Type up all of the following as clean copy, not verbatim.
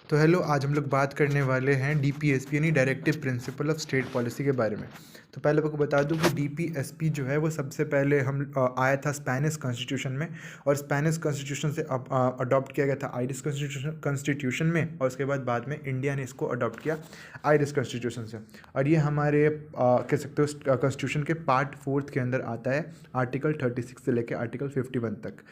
तो हेलो, आज हम लोग बात करने वाले हैं डीपीएसपी यानी directive principle of state policy के बारे में। तो पहले आपको बता दूं कि डीपीएसपी जो है वो सबसे पहले आया था स्पेनिश कॉन्स्टिट्यूशन में, और स्पेनिश कॉन्स्टिट्यूशन से अडॉप्ट किया गया था आयरिश कॉन्स्टिट्यूशन में, और उसके बाद में इंडिया ने इसको अडॉप्ट किया आयरिश कॉन्स्टिट्यूशन से। और ये हमारे कह सकते हो कॉन्स्टिट्यूशन के पार्ट 4 के अंदर आता है, आर्टिकल 36 से लेकर आर्टिकल 51 तक।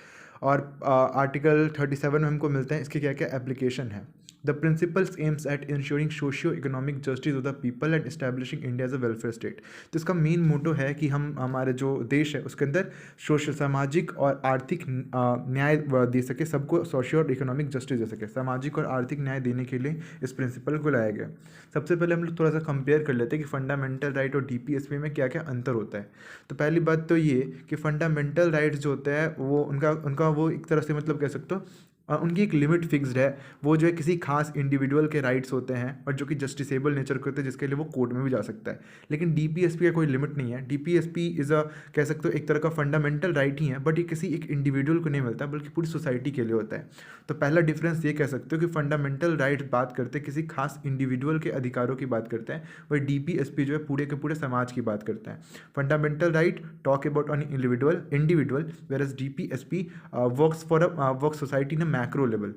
और आर्टिकल 37 में हमको मिलते हैं इसके क्या क्या एप्लीकेशन है। The principles aims at ensuring socio economic justice of the people and establishing India as a welfare state. तो इसका मेन मोटो है कि हम हमारे जो देश है उसके अंदर सोशल सामाजिक और आर्थिक न्याय दे सके, सबको सोशियो और इकोनॉमिक जस्टिस दे सके। सामाजिक और आर्थिक न्याय देने के लिए इस प्रिंसिपल को लाया गया। सबसे पहले हम लोग थोड़ा सा कंपेयर कर लेते हैं कि फंडामेंटल राइट और डीपीएसपी में क्या क्या अंतर होता है। तो पहली बात तो ये कि फंडामेंटल राइट्स जो होते हैं वो उनका उनका वो एक तरह से मतलब कह सकते हो उनकी एक लिमिट फिक्स्ड है। वो जो है किसी खास इंडिविजुअल के राइट्स होते हैं और जो कि जस्टिसेबल नेचर के होते हैं, जिसके लिए वो कोर्ट में भी जा सकता है। लेकिन डीपीएसपी का कोई लिमिट नहीं है। डीपीएसपी इज़ अ कह सकते हो एक तरह का फंडामेंटल राइट ही है, बट ये किसी एक इंडिविजुअल को नहीं मिलता बल्कि पूरी सोसाइटी के लिए होता है। तो पहला डिफरेंस ये कह सकते हो कि फंडामेंटल राइट्स बात करते हैं किसी खास इंडिविजुअल के अधिकारों की बात करते हैं, वही डीपीएसपी जो है पूरे के पूरे समाज की बात करते हैं। Fundamental right talk about on individual whereas DPSP work society in macro level.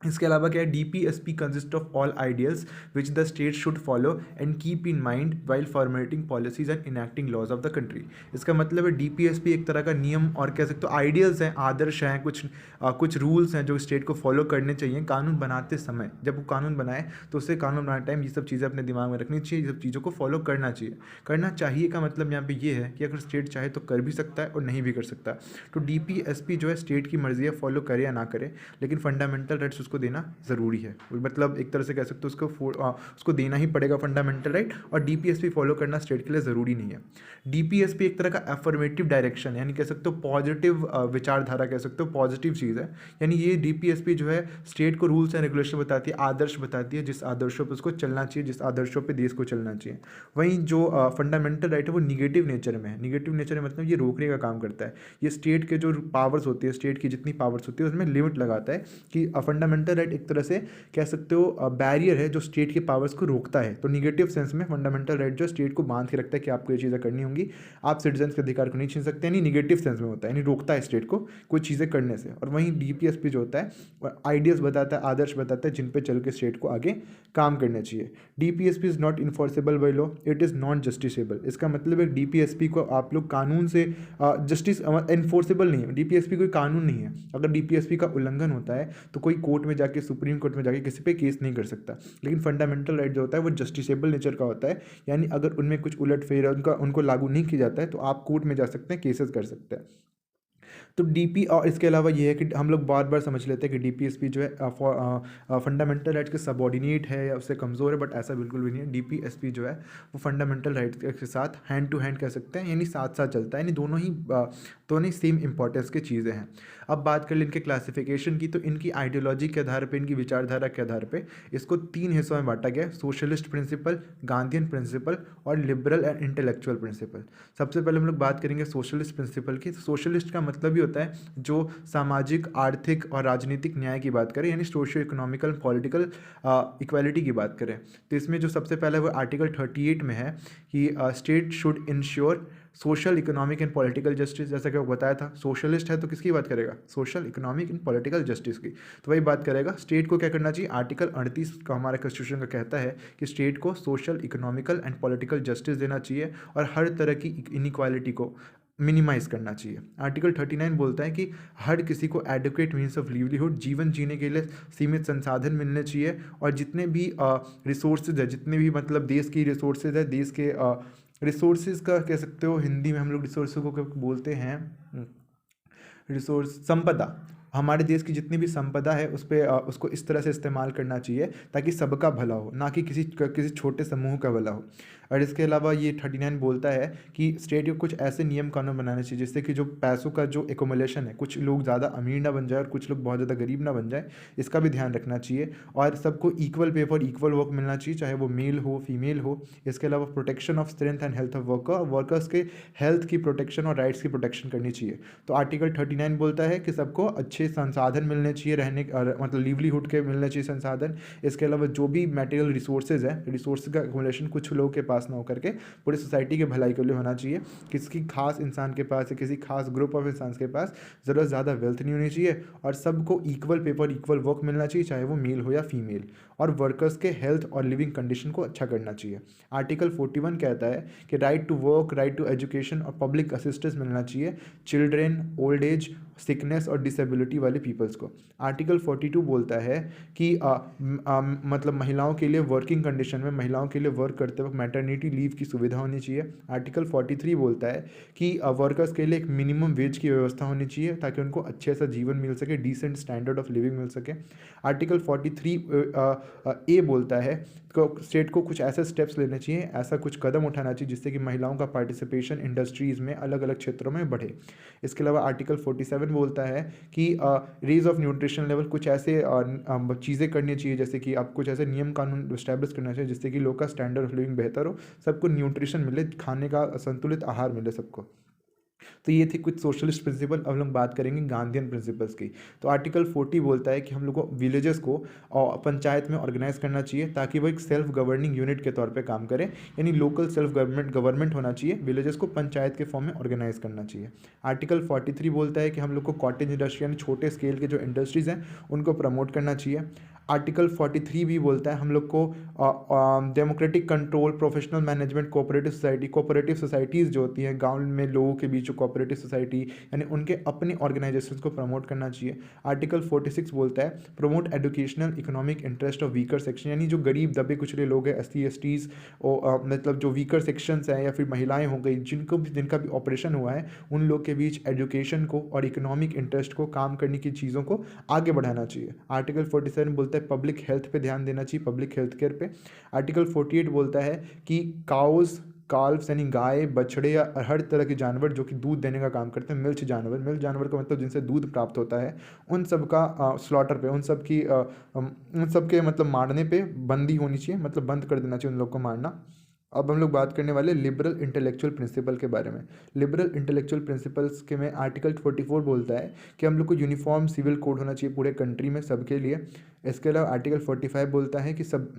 इसके अलावा क्या है, DPSP consist of all ideals which the state should follow and keep in mind while formulating policies and enacting laws of the country. इसका मतलब है DPSP एक तरह का नियम और कह सकते हो आइडियल्स हैं, आदर्श हैं, कुछ रूल्स हैं जो स्टेट को फॉलो करने चाहिए कानून बनाते समय। जब वो कानून बनाए तो उससे कानून बनाते टाइम ये सब चीज़ें अपने दिमाग में रखनी चाहिए, ये सब चीज़ों को फॉलो करना चाहिए। करना चाहिए का मतलब यहाँ पे ये है कि अगर स्टेट चाहे तो कर भी सकता है और नहीं भी कर सकता। तो डीपीएसपी जो है स्टेट की मर्जी है फॉलो करे या ना करे, लेकिन फंडामेंटल राइट्स उसको देना ज़रूरी है। मतलब एक तरह से कह सकते हो उसको देना ही पड़ेगा फंडामेंटल राइट, और डीपीएसपी फॉलो करना स्टेट के लिए ज़रूरी नहीं है। डीपीएसपी एक तरह का अफर्मेटिव डायरेक्शन यानी कह सकते हो पॉजिटिव विचारधारा, कह सकते हो पॉजिटिव चीज़ है। यानी ये डीपीएसपी जो है स्टेट को रूल्स एंड रेगुलेशन बताती है, आदर्श बताती है, जिस आदर्शों पर उसको चलना चाहिए, जिस आदर्शों पर देश को चलना चाहिए। वहीं जो फंडामेंटल राइट है वो निगेटिव नेचर में है। निगेटिव नेचर में मतलब ये रोकने का काम करता है। ये स्टेट के जो पावर्स होती है, स्टेट की जितनी पावर्स होती है उसमें लिमिट लगाता है कि फंडामेंटल राइट एक तरह से कह सकते हो बैरियर है जो स्टेट के पावर्स को रोकता है। तो निगेटिव सेंस में फंडामेंटल राइट जो स्टेट को बांध के रखता है कि आपको ये चीज़ें करनी होंगी, आप सिटीजन के अधिकार को नहीं छीन सकते, यानी निगेटिव सेंस में होता है, यानी रोकता है स्टेट को कोई चीज़ें करने से। और वहीं डीपीएसपी जो होता है आइडियाज़ बताता है, आदर्श बताता है जिन पे चल के स्टेट को आगे काम करना चाहिए। DPSP is not enforceable by law, it is non justiciable. इसका मतलब है डीपीएसपी को आप लोग कानून से जस्टिस इन्फोर्सेबल नहीं है। डीपीएसपी कोई कानून नहीं है। अगर डीपीएसपी का उल्लंघन होता है तो कोई कोर्ट में जाके, सुप्रीम कोर्ट में जाके किसी पे केस नहीं कर सकता। लेकिन फंडामेंटल राइट जो होता है वो जस्टिसेबल नेचर का होता है, यानी अगर उनमें कुछ उलट फेर है, उनको लागू नहीं किया जाता है तो आप कोर्ट में जा सकते हैं, केसेस कर सकते हैं। तो डीपी और इसके अलावा ये है कि हम लोग बार बार समझ लेते हैं कि डीपीएसपी जो है फंडामेंटल राइट्स के सबऑर्डिनेट है या उससे कमज़ोर है, बट ऐसा बिल्कुल भी नहीं है। डीपीएसपी जो है वो फंडामेंटल राइट्स के साथ हैंड टू हैंड कह सकते हैं, यानी साथ साथ चलता है, यानी दोनों ही सेम इंपॉर्टेंस की चीज़ें हैं। अब बात कर लें इनके क्लासिफिकेशन की, तो इनकी आइडियोलॉजी के आधार पर, इनकी विचारधारा के आधार पर इसको 3 हिस्सों में बांटा गया है: सोशलिस्ट प्रिंसिपल, गांधीयन प्रिंसिपल और लिबरल एंड इंटेलेक्चुअल प्रिंसिपल। सबसे पहले हम लोग बात करेंगे सोशलिस्ट प्रिंसिपल की। सोशलिस्ट का मतलब ही होता है जो सामाजिक, आर्थिक और राजनीतिक न्याय की बात करें, यानी सोशियो इकोनॉमिकल पॉलिटिकल इक्वालिटी की बात करें। तो इसमें जो सबसे पहले वो आर्टिकल 38 में है कि state should ensure social, economic and political justice. जैसा कि वो बताया था, सोशलिस्ट है तो किसकी बात करेगा? Social, economic and political justice की। तो वही बात करेगा स्टेट को क्या करना चाहिए। आर्टिकल 38 का हमारा कॉन्स्टिट्यूशन का कहता है कि स्टेट को social, economical and political justice देना चाहिए और हर तरह की इनइक्वालिटी को मिनिमाइज करना चाहिए। आर्टिकल 39 बोलता है कि हर किसी को एडुकेट मीन्स ऑफ लिवलीहुड, जीवन जीने के लिए सीमित संसाधन मिलने चाहिए, और जितने भी रिसोर्सेज है, जितने भी मतलब देश की रिसोर्सेज है, देश के रिसोर्सेज का कह सकते हो हिंदी में हम लोग रिसोर्स को बोलते हैं रिसोर्स, संपदा। हमारे देश की जितनी भी संपदा है उस पर उसको इस तरह से इस्तेमाल करना चाहिए ताकि सबका भला हो, ना कि किसी छोटे समूह का भला हो। और इसके अलावा ये 39 बोलता है कि स्टेट को कुछ ऐसे नियम कानून बनाने चाहिए जिससे कि जो पैसों का जो एकोमुलेशन है, कुछ लोग ज़्यादा अमीर ना बन जाए और कुछ लोग बहुत ज़्यादा गरीब ना बन जाए, इसका भी ध्यान रखना चाहिए। और सबको equal pay for equal work मिलना चाहिए, चाहे वो मेल हो फीमेल हो। इसके अलावा protection of strength and health of workers के हेल्थ की प्रोटेक्शन और राइट्स की प्रोटेक्शन करनी चाहिए। तो आर्टिकल 39 बोलता है कि सबको अच्छे संसाधन मिलने चाहिए, रहने मतलब लिवलीहुड के मिलने चाहिए संसाधन। इसके अलावा जो भी मटेरियल रिसोर्सेज है, रिसोर्स का एक्मुलेशन कुछ लोगों के पास ना हो करके पूरी सोसाइटी के भलाई के लिए होना चाहिए। किसी खास इंसान के पास या किसी खास ग्रुप ऑफ इंसान के पास ज़रूरत ज़्यादा वेल्थ नहीं होनी चाहिए, और सबको इक्वल पेपर इक्वल वर्क मिलना चाहिए, चाहे वो मेल हो या फीमेल। और वर्कर्स के हेल्थ और लिविंग कंडीशन को अच्छा करना चाहिए। आर्टिकल 41 कहता है कि right to work, right to education और पब्लिक असिस्टेंस मिलना चाहिए चिल्ड्रेन, ओल्ड एज, सिकनेस और डिसेबिलिटी वाले पीपल्स को। आर्टिकल 42 बोलता है कि मतलब महिलाओं के लिए वर्किंग कंडीशन में, महिलाओं के लिए वर्क करते वक्त मैटरनिटी लीव की सुविधा होनी चाहिए। आर्टिकल 43 बोलता है कि वर्कर्स के लिए एक मिनिमम वेज की व्यवस्था होनी चाहिए ताकि उनको अच्छे सा जीवन मिल सके, डिसेंट स्टैंडर्ड ऑफ लिविंग मिल सके। आर्टिकल 43 ए बोलता है स्टेट को कुछ ऐसे स्टेप्स लेने चाहिए, ऐसा कुछ कदम उठाना चाहिए जिससे कि महिलाओं का पार्टिसिपेशन इंडस्ट्रीज़ में अलग अलग क्षेत्रों में बढ़े। इसके अलावा आर्टिकल 47 बोलता है कि रेज ऑफ न्यूट्रिशन लेवल, कुछ ऐसे चीज़ें करनी चाहिए जैसे कि आप कुछ ऐसे नियम कानून इस्टेब्लिश करना चाहिए जिससे कि लोग का स्टैंडर्ड ऑफ लिविंग बेहतर हो, सबको न्यूट्रिशन मिले, खाने का संतुलित आहार मिले सबको। तो ये थी कुछ सोशलिस्ट प्रिंसिपल। अब लोग बात करेंगे गांधीयन प्रिंसिपल्स की। तो आर्टिकल 40 बोलता है कि हम लोग को विलेजेस को पंचायत में ऑर्गेनाइज करना चाहिए ताकि वो एक सेल्फ गवर्निंग यूनिट के तौर पे काम करे, यानी लोकल सेल्फ गवर्नमेंट होना चाहिए। विलेजेस को पंचायत के फॉर्म में ऑर्गेनाइज करना चाहिए। आर्टिकल 43 बोलता है कि हम लोग को कॉटेज इंडस्ट्री यानी छोटे स्केल के जो इंडस्ट्रीज़ हैं उनको प्रमोट करना चाहिए। आर्टिकल 43 भी बोलता है हम लोग को democratic control, professional management, cooperative societies जो होती हैं गांव में लोगों के बीच, जो कोऑपरेटिव सोसाइटी यानी उनके अपने ऑर्गेनाइजेशंस को प्रमोट करना चाहिए। आर्टिकल 46 बोलता है promote educational economic interest of weaker section, यानी जो गरीब दबे कुचले लोग हैं, SC STs, मतलब जो वीकर सेक्शंस हैं या फिर महिलाएं हो गई जिनका भी ऑपरेशन हुआ है, उन लोग के बीच एजुकेशन को और इकोनॉमिक इंटरेस्ट को, काम करने की चीज़ों को आगे बढ़ाना चाहिए। आर्टिकल 47 बोलता है पब्लिक हेल्थ पे ध्यान देना चाहिए, पब्लिक हेल्थ केयर पे। आर्टिकल 48 बोलता है कि काउस, काल्व्स यानी गाय, बछड़े या हर तरह के जानवर जो कि दूध देने का काम करते हैं, मिल्क जानवर का मतलब जिनसे दूध प्राप्त होता है, उन सब का स्लॉटर पे, उन सब के मतलब मारने पे बंदी होनी चाहिए, मतलब बंद कर देना चाहिए उन लोग को मारना। अब हम लोग बात करने वाले लिबरल इंटेलेक्चुअल प्रिंसिपल के बारे में। लिबरल इंटेलेक्चुअल प्रिंसिपल्स के में आर्टिकल 44 बोलता है कि हम लोग को यूनिफॉर्म सिविल कोड होना चाहिए पूरे कंट्री में सबके लिए। इसके अलावा आर्टिकल 45 बोलता है कि सब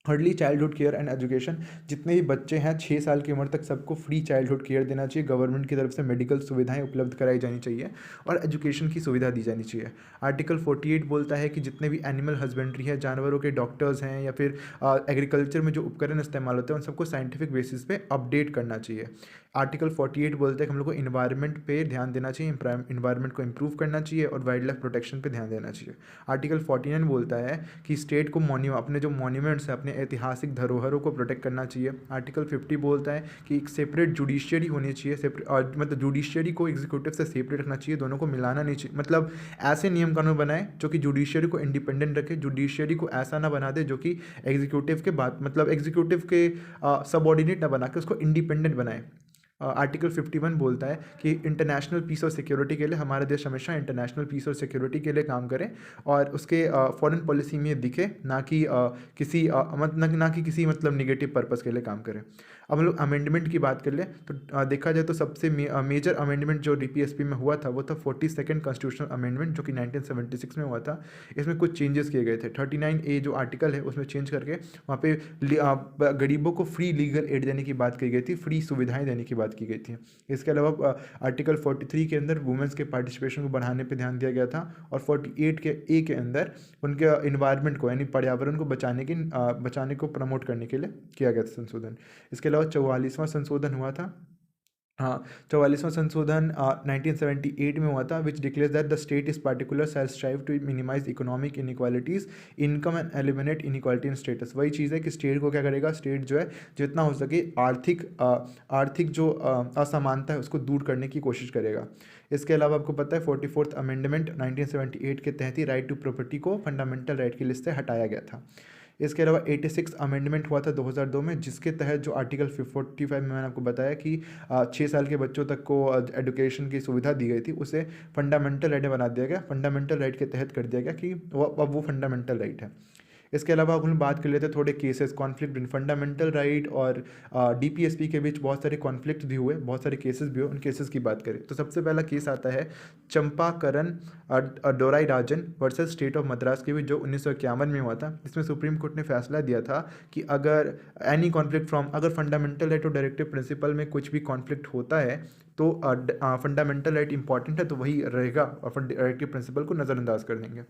early childhood care and education, जितने भी बच्चे हैं 6 साल की उम्र तक सबको फ्री चाइल्डहुड केयर देना चाहिए, गवर्नमेंट की तरफ से मेडिकल सुविधाएं उपलब्ध कराई जानी चाहिए और एजुकेशन की सुविधा दी जानी चाहिए। आर्टिकल 48 बोलता है कि जितने भी एनिमल हस्बेंड्री है, जानवरों के डॉक्टर्स हैं या फिर एग्रीकल्चर में जो उपकरण इस्तेमाल होते हैं उन सबको साइंटिफिक बेसिस पे अपडेट करना चाहिए। आर्टिकल 48 बोलते हैं कि हम लोग को इन्वायरमेंट पे ध्यान देना चाहिए, इन्वायरमेंट को इम्प्रूव करना चाहिए और वाइल्ड लाइफ प्रोटेक्शन पे ध्यान देना चाहिए। आर्टिकल 49 बोलता है कि स्टेट को अपने जो मॉन्यूमेंट्स हैं, अपने ऐतिहासिक धरोहरों को प्रोटेक्ट करना चाहिए। आर्टिकल 50 बोलता है कि एक सेपरेट जुडिशियरी होनी चाहिए, मतलब जुडिशियरी को एग्जीक्यूटिव से सेपरेट रखना चाहिए, दोनों को मिलाना नहीं चाहिए। मतलब ऐसे नियम कानून बनाए जो कि जुडिशियरी को इंडिपेंडेंट रखे, जुडिशियरी को ऐसा ना बना दे जो कि एग्जीक्यूटिव के बाद, मतलब एग्जीक्यूटिव के सबऑर्डिनेट ना बना के उसको इंडिपेंडेंट बनाए। आर्टिकल 51 बोलता है कि इंटरनेशनल पीस और सिक्योरिटी के लिए हमारा देश हमेशा इंटरनेशनल पीस और सिक्योरिटी के लिए काम करे और उसके फॉरेन पॉलिसी में दिखे, ना कि किसी मतलब निगेटिव पर्पस के लिए काम करे। अब हम लोग अमेंडमेंट की बात कर ले तो देखा जाए तो सबसे मेजर अमेंडमेंट जो DPSP में हुआ था वो था 42nd कॉन्स्टिट्यूशनल अमेंडमेंट जो कि 1976 में हुआ था। इसमें कुछ चेंजेस किए गए थे। 39A जो आर्टिकल है उसमें चेंज करके वहाँ पे गरीबों को फ्री लीगल एड देने की बात की गई थी, फ्री सुविधाएं देने की बात की गई थी। इसके अलावा आर्टिकल 43 के अंदर वुमेंस के पार्टिसिपेशन को बढ़ाने पर ध्यान दिया गया था और 48 के A के अंदर उनके इन्वायरमेंट को यानी पर्यावरण को बचाने को प्रमोट करने के लिए किया गया था संशोधन। इसके अलावा 44वां संशोधन हुआ था। हाँ, 44वां संशोधन 1978 में हुआ था, which declares that the state is particular shall strive to minimise economic inequalities, income and eliminate inequality in status. वही चीज़ है कि स्टेट को क्या करेगा, स्टेट जो है जितना हो सके आर्थिक जो असमानता है उसको दूर करने की कोशिश करेगा। इसके अलावा आपको पता है 44th अमेंडमेंट 1978 के तहत ही राइट टू प्रॉपर्टी को फंडामेंटल राइट की लिस्ट से हटाया गया था। इसके अलावा 86 अमेंडमेंट हुआ था 2002 में, जिसके तहत जो आर्टिकल 45 में मैंने आपको बताया कि 6 साल के बच्चों तक को एजुकेशन की सुविधा दी गई थी, उसे फंडामेंटल राइट बना दिया गया। फंडामेंटल राइट के तहत कर दिया गया कि अब वो फंडामेंटल राइट है। इसके अलावा अब हम बात कर लेते हैं थोड़े केसेस कॉन्फ्लिक्ट बिन फंडामेंटल राइट और डीपीएसपी के बीच बहुत सारे कॉन्फ्लिक्ट भी हुए, बहुत सारे केसेस भी हुए। उन केसेस की बात करें तो सबसे पहला केस आता है चंपाकरण डोराई राजन वर्सेस स्टेट ऑफ मद्रास के बीच, जो 1951 में हुआ था। इसमें सुप्रीम कोर्ट ने फैसला दिया था कि अगर एनी कॉन्फ्लिक्ट फ्रॉम, अगर फंडामेंटल राइट और डायरेक्टिव प्रिंसिपल में कुछ भी कॉन्फ्लिक्ट होता है तो फंडामेंटल राइट इंपॉर्टेंट है तो वही रहेगा और डायरेक्टिव प्रिंसिपल को नज़रअंदाज कर देंगे।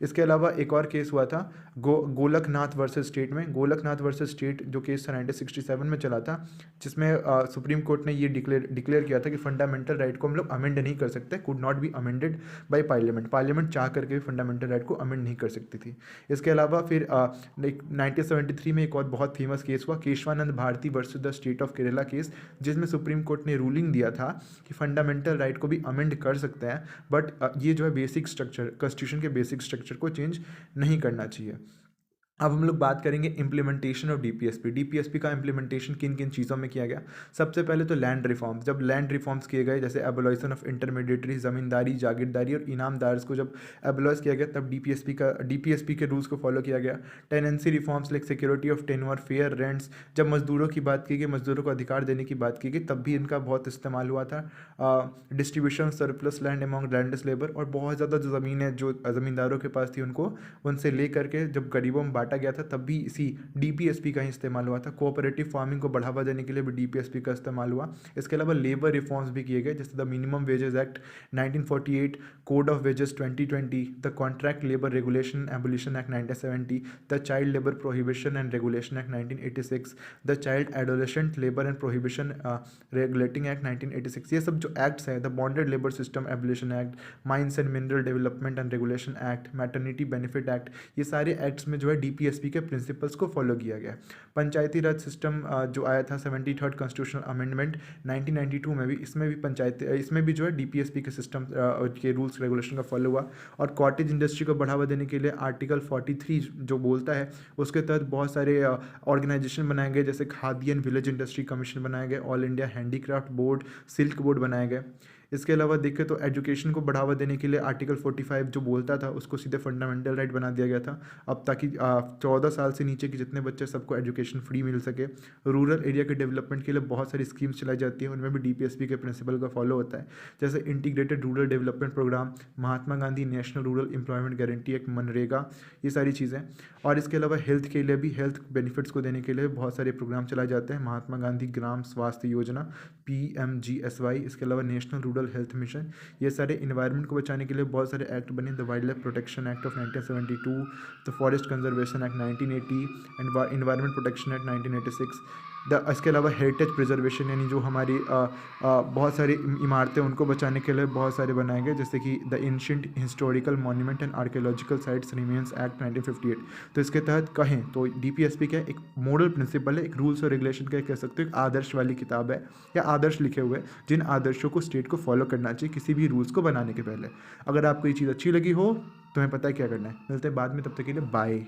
इसके अलावा एक और केस हुआ था गोलकनाथ वर्सेस स्टेट में। गोलकनाथ वर्सेस स्टेट जो केस था 1967 में चला था, जिसमें सुप्रीम कोर्ट ने ये डिक्लेयर किया था कि फंडामेंटल राइट को हम लोग अमेंड नहीं कर सकते, could not be amended by parliament. Parliament चाह करके भी फंडामेंटल राइट को अमेंड नहीं कर सकती थी। इसके अलावा फिर 1973 में एक और बहुत फेमस केस हुआ, Kesavananda Bharati versus the state of Kerala case, जिसमें सुप्रीम कोर्ट ने रूलिंग दिया था कि फंडामेंटल राइट को भी अमेंड कर सकते हैं, बट ये जो है बेसिक स्ट्रक्चर, कॉन्स्टिट्यूशन के बेसिक स्ट्रक्चर को चेंज नहीं करना चाहिए। अब हम लोग बात करेंगे इम्प्लीमेंटेशन ऑफ डीपीएसपी। डीपीएसपी का इम्प्लीमेंटेशन किन किन चीज़ों में किया गया। सबसे पहले तो लैंड रिफॉर्म्स, जब लैंड रिफॉर्म्स किए गए, जैसे एबोलिशन ऑफ इंटरमीडिएटरी, ज़मींदारी, जागीरदारी और इनामदार्स को जब एबोलॉज किया गया, तब डीपीएसपी के रूल्स को फॉलो किया गया। Tenancy reforms like security of tenure, fair rents, जब मजदूरों की बात की गई, मजदूरों को अधिकार देने की बात की गई, तब भी इनका बहुत इस्तेमाल हुआ था। Distribution surplus land among landless labour, और बहुत ज़्यादा जो ज़मीनें जो ज़मींदारों के पास थी उनको उनसे ले करके जब गरीबों में बांटा गया था, तब भी इसी डीपीएसपी का ही इस्तेमाल हुआ था। कोऑपरेटिव फार्मिंग को बढ़ावा देने के लिए भी डीपीएसपी का इस्तेमाल हुआ। इसके अलावा लेबर रिफॉर्म्स भी किए गए, जैसे the minimum wages act 1948, code of wages 2020, the contract labour regulation abolition act 1970, the child labour prohibition and regulation act 1986, the child adolescent labour and prohibition regulating act 1986। ये सब जो एक्ट्स हैं, the bonded labour system abolition act, mines and mineral development and regulation act, maternity benefit act, ये सारे acts में जो है DPSP के प्रिंसिपल्स को फॉलो किया गया। पंचायती राज सिस्टम जो आया था 73rd कॉन्स्टिट्यूशनल अमेंडमेंट 1992 में भी, इसमें भी जो है डीपीएसपी के सिस्टम के रूल्स रेगुलेशन का फॉलो हुआ। और कॉटेज इंडस्ट्री को बढ़ावा देने के लिए आर्टिकल 43 जो बोलता है, उसके तहत बहुत सारे ऑर्गेनाइजेशन बनाए गए, जैसे khadi and village industry commission बनाए गए, all India handicraft board, silk board बनाए गए। इसके अलावा देखें तो एजुकेशन को बढ़ावा देने के लिए आर्टिकल 45 जो बोलता था, उसको सीधे फंडामेंटल राइट बना दिया गया था, अब ताकि 14 साल से नीचे के जितने बच्चे सबको एजुकेशन फ्री मिल सके। रूरल एरिया के डेवलपमेंट के लिए बहुत सारी स्कीम्स चलाई जाती हैं, उनमें भी डीपीएसपी के प्रिंसिपल का फॉलो होता है, जैसे integrated rural development programme, Mahatma Gandhi national rural employment guarantee act, मनरेगा, ये सारी चीज़ें। और इसके अलावा हेल्थ के लिए भी, हेल्थ बेनिफिट्स को देने के लिए बहुत सारे प्रोग्राम चलाए जाते हैं, महात्मा गांधी ग्राम स्वास्थ्य योजना PMGSY, इसके अलावा नेशनल रूरल हेल्थ मिशन, ये सारे इन्वायरमेंट को बचाने के लिए बहुत सारे एक्ट बने, the wild life protection act of 1972, the forest conservation act 1980 and environment protection act 1986। इसके अलावा हेरिटेज प्रिजर्वेशन, यानी जो हमारी बहुत सारी इमारतें उनको बचाने के लिए बहुत सारे बनाए गए, जैसे कि the ancient historical monument and archaeological sites remains act 1958। तो इसके तहत कहें तो डीपीएसपी क्या एक मॉडल प्रिंसिपल है, एक रूल्स और रेगुलेशन का कह सकते हो, एक आदर्श वाली किताब है, या आदर्श लिखे हुए जिन आदर्शों को स्टेट को फॉलो करना चाहिए किसी भी रूल्स को बनाने के पहले। अगर आपको ये चीज़ अच्छी लगी हो तो हमें पता है क्या करना है। मिलते हैं बाद में, तब तक के लिए बाय।